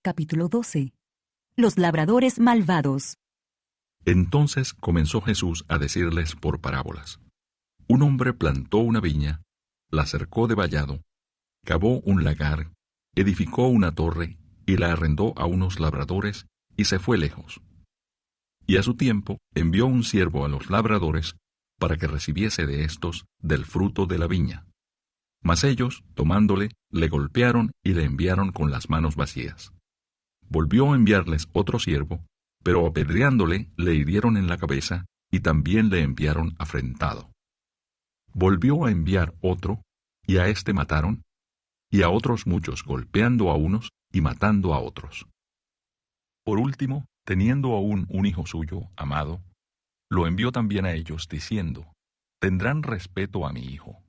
capítulo 12. Los labradores malvados. Entonces comenzó Jesús a decirles por parábolas. Un hombre plantó una viña, la cercó de vallado, cavó un lagar, edificó una torre y la arrendó a unos labradores y se fue lejos. Y a su tiempo envió un siervo a los labradores para que recibiese de éstos del fruto de la viña. Mas ellos, tomándole, le golpearon y le enviaron con las manos vacías. Volvió a enviarles otro siervo, pero apedreándole le hirieron en la cabeza y también le enviaron afrentado. Volvió a enviar otro, y a éste mataron, y a otros muchos golpeando a unos y matando a otros. Por último, teniendo aún un hijo suyo, amado, lo envió también a ellos diciendo, «Tendrán respeto a mi hijo».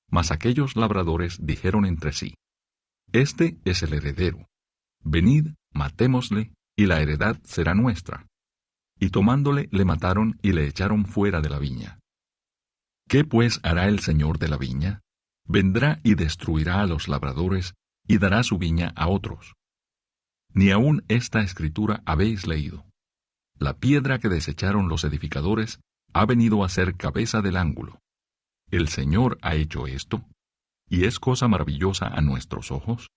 Mas aquellos labradores dijeron entre sí, «Este es el heredero. Venid, matémosle, y la heredad será nuestra». Y tomándole le mataron y le echaron fuera de la viña. ¿Qué pues hará el señor de la viña? Vendrá y destruirá a los labradores, y dará su viña a otros. Ni aun esta escritura habéis leído. La piedra que desecharon los edificadores ha venido a ser cabeza del ángulo. El Señor ha hecho esto, y es cosa maravillosa a nuestros ojos.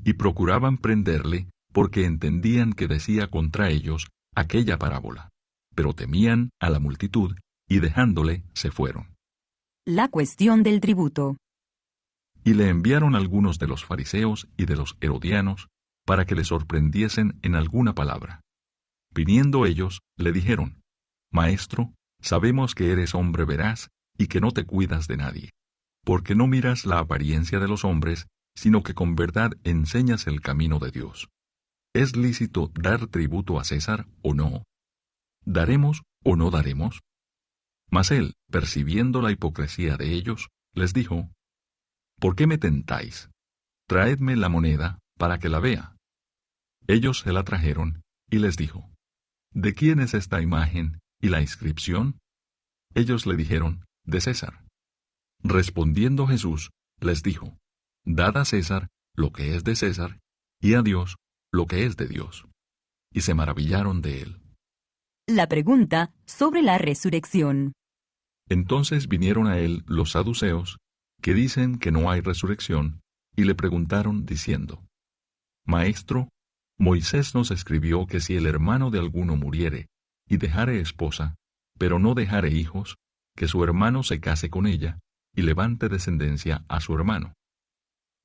Y procuraban prenderle, porque entendían que decía contra ellos aquella parábola, pero temían a la multitud, y dejándole se fueron. La cuestión del tributo. Y le enviaron algunos de los fariseos y de los herodianos, para que le sorprendiesen en alguna palabra. Viniendo ellos, le dijeron, «Maestro, sabemos que eres hombre veraz, y que no te cuidas de nadie, porque no miras la apariencia de los hombres, sino que con verdad enseñas el camino de Dios. ¿Es lícito dar tributo a César o no? ¿Daremos o no daremos?» Mas él, percibiendo la hipocresía de ellos, les dijo, «¿Por qué me tentáis? Traedme la moneda para que la vea». Ellos se la trajeron, y les dijo, «¿De quién es esta imagen y la inscripción?» Ellos le dijeron, «De César». Respondiendo Jesús, les dijo, «Dad a César lo que es de César, y a Dios lo que es de Dios». Y se maravillaron de él. La pregunta sobre la resurrección. Entonces vinieron a él los saduceos, que dicen que no hay resurrección, y le preguntaron diciendo, «Maestro, Moisés nos escribió que si el hermano de alguno muriere, y dejare esposa, pero no dejare hijos, que su hermano se case con ella, y levante descendencia a su hermano.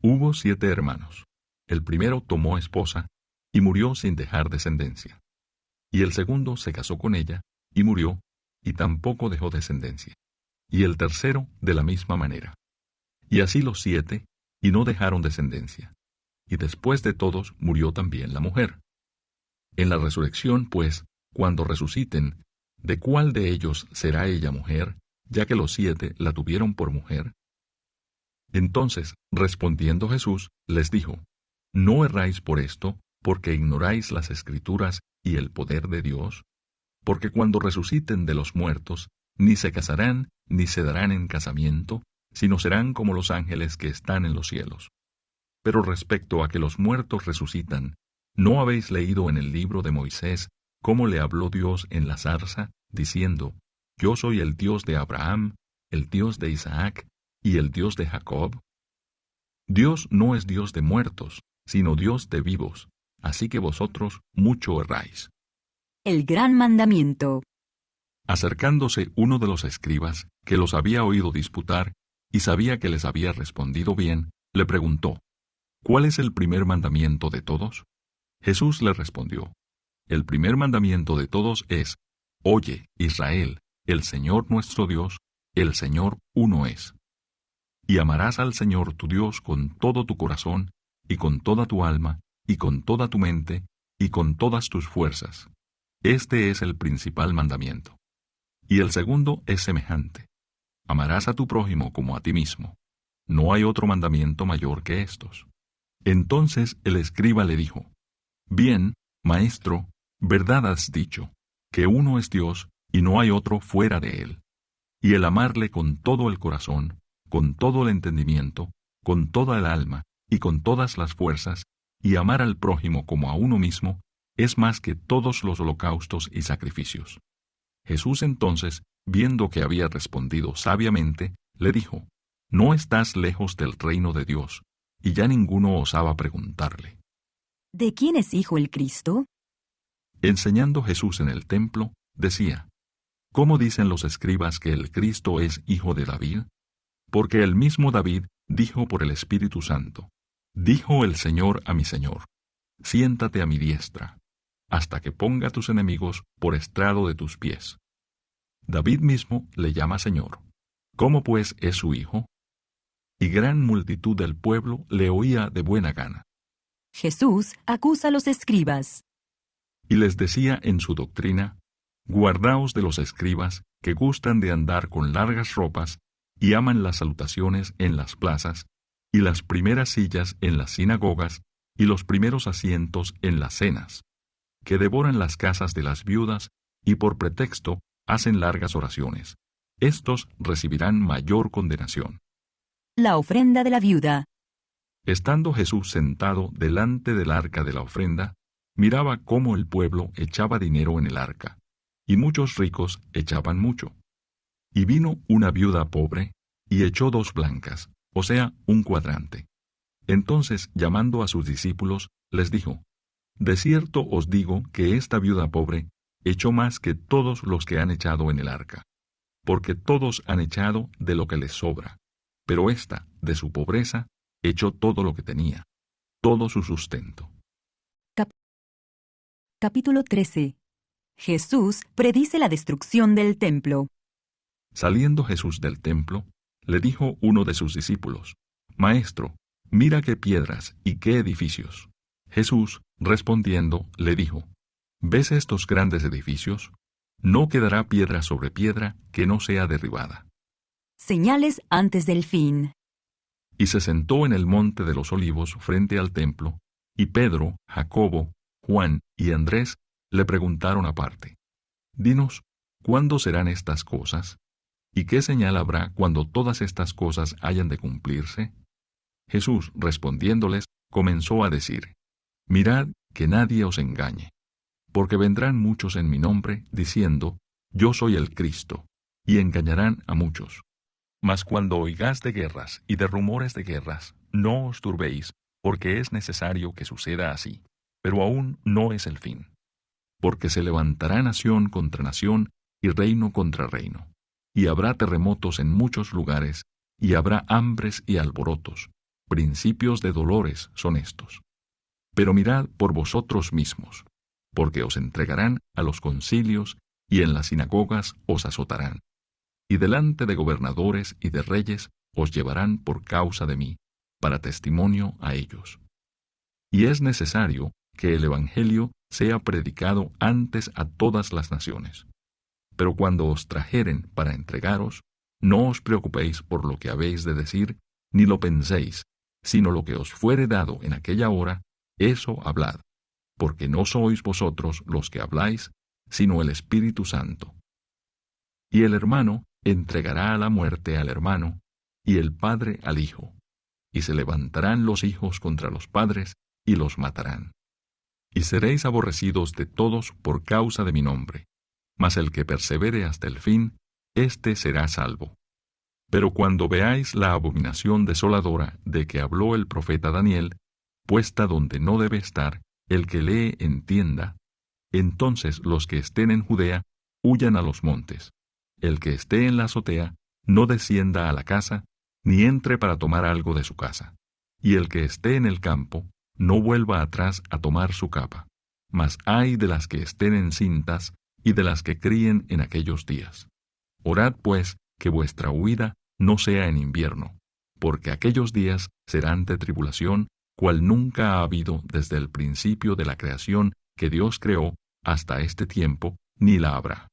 Hubo 7 hermanos. El primero tomó esposa, y murió sin dejar descendencia. Y el segundo se casó con ella, y murió, y tampoco dejó descendencia. Y el tercero de la misma manera. Y así los 7, y no dejaron descendencia. Y después de todos murió también la mujer. En la resurrección, pues, cuando resuciten, ¿de cuál de ellos será ella mujer, ya que los 7 la tuvieron por mujer? Entonces, respondiendo Jesús, les dijo, «¿No erráis por esto, porque ignoráis las Escrituras y el poder de Dios? Porque cuando resuciten de los muertos, ni se casarán, ni se darán en casamiento, sino serán como los ángeles que están en los cielos. Pero respecto a que los muertos resucitan, ¿no habéis leído en el libro de Moisés cómo le habló Dios en la zarza, diciendo, Yo soy el Dios de Abraham, el Dios de Isaac y el Dios de Jacob? Dios no es Dios de muertos, sino Dios de vivos, así que vosotros mucho erráis». El gran mandamiento. Acercándose uno de los escribas, que los había oído disputar, y sabía que les había respondido bien, le preguntó, «¿Cuál es el primer mandamiento de todos?» Jesús le respondió, «El primer mandamiento de todos es, Oye, Israel, el Señor nuestro Dios, el Señor uno es. Y amarás al Señor tu Dios con todo tu corazón, y con toda tu alma, y con toda tu mente, y con todas tus fuerzas. Este es el principal mandamiento. Y el segundo es semejante. Amarás a tu prójimo como a ti mismo. No hay otro mandamiento mayor que estos». Entonces el escriba le dijo, «Bien, maestro, verdad has dicho, que uno es Dios y no hay otro fuera de él. Y el amarle con todo el corazón, con todo el entendimiento, con toda el alma y con todas las fuerzas, y amar al prójimo como a uno mismo es más que todos los holocaustos y sacrificios. Jesús entonces, viendo que había respondido sabiamente, le dijo: No estás lejos del reino de Dios. Y ya ninguno osaba preguntarle. ¿De quién es hijo el Cristo? Enseñando Jesús en el templo, decía: ¿Cómo dicen los escribas que el Cristo es hijo de David? Porque el mismo David dijo por el Espíritu Santo: Dijo el Señor a mi Señor: Siéntate a mi diestra, hasta que ponga a tus enemigos por estrado de tus pies. David mismo le llama Señor. ¿Cómo pues es su hijo? Y gran multitud del pueblo le oía de buena gana. Jesús acusa a los escribas. Y les decía en su doctrina: Guardaos de los escribas que gustan de andar con largas ropas y aman las salutaciones en las plazas, y las primeras sillas en las sinagogas, y los primeros asientos en las cenas, que devoran las casas de las viudas, y por pretexto hacen largas oraciones. Estos recibirán mayor condenación. La ofrenda de la viuda. Estando Jesús sentado delante del arca de la ofrenda, miraba cómo el pueblo echaba dinero en el arca, y muchos ricos echaban mucho. Y vino una viuda pobre, y echó 2 blancas, o sea, 1 cuadrante. Entonces, llamando a sus discípulos, les dijo: De cierto os digo que esta viuda pobre echó más que todos los que han echado en el arca, porque todos han echado de lo que les sobra, pero ésta, de su pobreza, echó todo lo que tenía, todo su sustento. Capítulo 13. Jesús predice la destrucción del templo. Saliendo Jesús del templo, le dijo uno de sus discípulos: Maestro, mira qué piedras y qué edificios. Jesús, respondiendo, le dijo: ¿Ves estos grandes edificios? No quedará piedra sobre piedra que no sea derribada. Señales antes del fin. Y se sentó en el monte de los olivos frente al templo, y Pedro, Jacobo, Juan y Andrés le preguntaron aparte: Dinos, ¿cuándo serán estas cosas? ¿Y qué señal habrá cuando todas estas cosas hayan de cumplirse? Jesús, respondiéndoles, comenzó a decir: Mirad que nadie os engañe, porque vendrán muchos en mi nombre, diciendo: Yo soy el Cristo, y engañarán a muchos. Mas cuando oigáis de guerras y de rumores de guerras, no os turbéis, porque es necesario que suceda así, pero aún no es el fin. Porque se levantará nación contra nación y reino contra reino, y habrá terremotos en muchos lugares, y habrá hambres y alborotos. Principios de dolores son estos. Pero mirad por vosotros mismos, porque os entregarán a los concilios, y en las sinagogas os azotarán. Y delante de gobernadores y de reyes os llevarán por causa de mí, para testimonio a ellos. Y es necesario que el Evangelio sea predicado antes a todas las naciones. Pero cuando os trajeren para entregaros, no os preocupéis por lo que habéis de decir, ni lo penséis, sino lo que os fuere dado en aquella hora, eso hablad, porque no sois vosotros los que habláis, sino el Espíritu Santo. Y el hermano entregará a la muerte al hermano, y el padre al hijo, y se levantarán los hijos contra los padres, y los matarán. Y seréis aborrecidos de todos por causa de mi nombre, mas el que persevere hasta el fin, éste será salvo. Pero cuando veáis la abominación desoladora de que habló el profeta Daniel, puesta donde no debe estar, el que lee entienda, entonces los que estén en Judea huyan a los montes. El que esté en la azotea no descienda a la casa, ni entre para tomar algo de su casa. Y el que esté en el campo no vuelva atrás a tomar su capa. Mas ay de las que estén encintas y de las que críen en aquellos días. Orad pues que vuestra huida no sea en invierno, porque aquellos días serán de tribulación, cual nunca ha habido desde el principio de la creación que Dios creó hasta este tiempo, ni la habrá.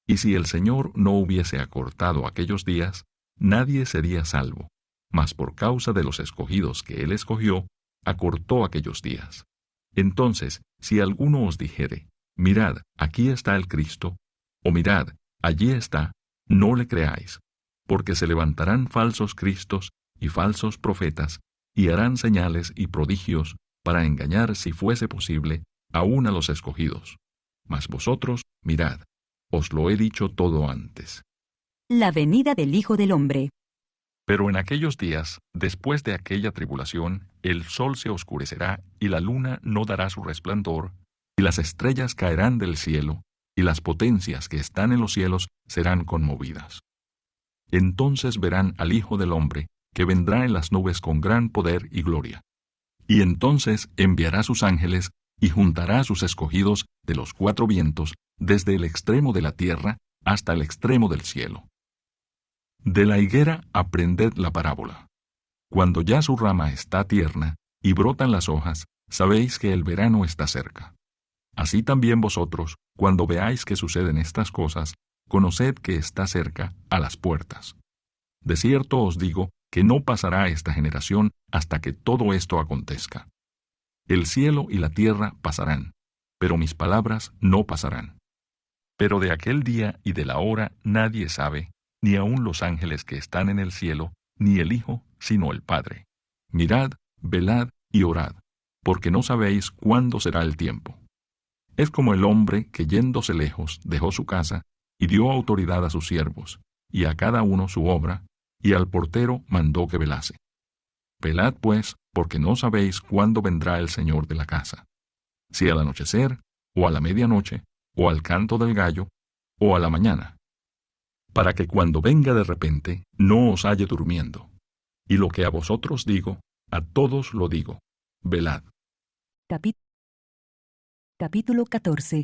Y si el Señor no hubiese acortado aquellos días, nadie sería salvo, mas por causa de los escogidos que Él escogió, acortó aquellos días. Entonces, si alguno os dijere: Mirad, aquí está el Cristo, o mirad, allí está, no le creáis, porque se levantarán falsos cristos y falsos profetas, y harán señales y prodigios, para engañar, si fuese posible, aún a los escogidos. Mas vosotros, mirad, os lo he dicho todo antes. La venida del Hijo del Hombre. Pero en aquellos días, después de aquella tribulación, el sol se oscurecerá y la luna no dará su resplandor, y las estrellas caerán del cielo, y las potencias que están en los cielos serán conmovidas. Entonces verán al Hijo del Hombre, que vendrá en las nubes con gran poder y gloria. Y entonces enviará sus ángeles y juntará a sus escogidos de los cuatro vientos, desde el extremo de la tierra hasta el extremo del cielo. De la higuera aprended la parábola. Cuando ya su rama está tierna y brotan las hojas, sabéis que el verano está cerca. Así también vosotros, cuando veáis que suceden estas cosas, conoced que está cerca, a las puertas. De cierto os digo que no pasará esta generación hasta que todo esto acontezca. El cielo y la tierra pasarán, pero mis palabras no pasarán. Pero de aquel día y de la hora nadie sabe, ni aun los ángeles que están en el cielo, ni el Hijo, sino el Padre. Mirad, velad y orad, porque no sabéis cuándo será el tiempo. Es como el hombre que yéndose lejos dejó su casa y dio autoridad a sus siervos, y a cada uno su obra, y al portero mandó que velase. Velad pues, porque no sabéis cuándo vendrá el Señor de la casa, si al anochecer, o a la medianoche, o al canto del gallo, o a la mañana, para que cuando venga de repente no os halle durmiendo. Y lo que a vosotros digo, a todos lo digo, velad. Capítulo 14.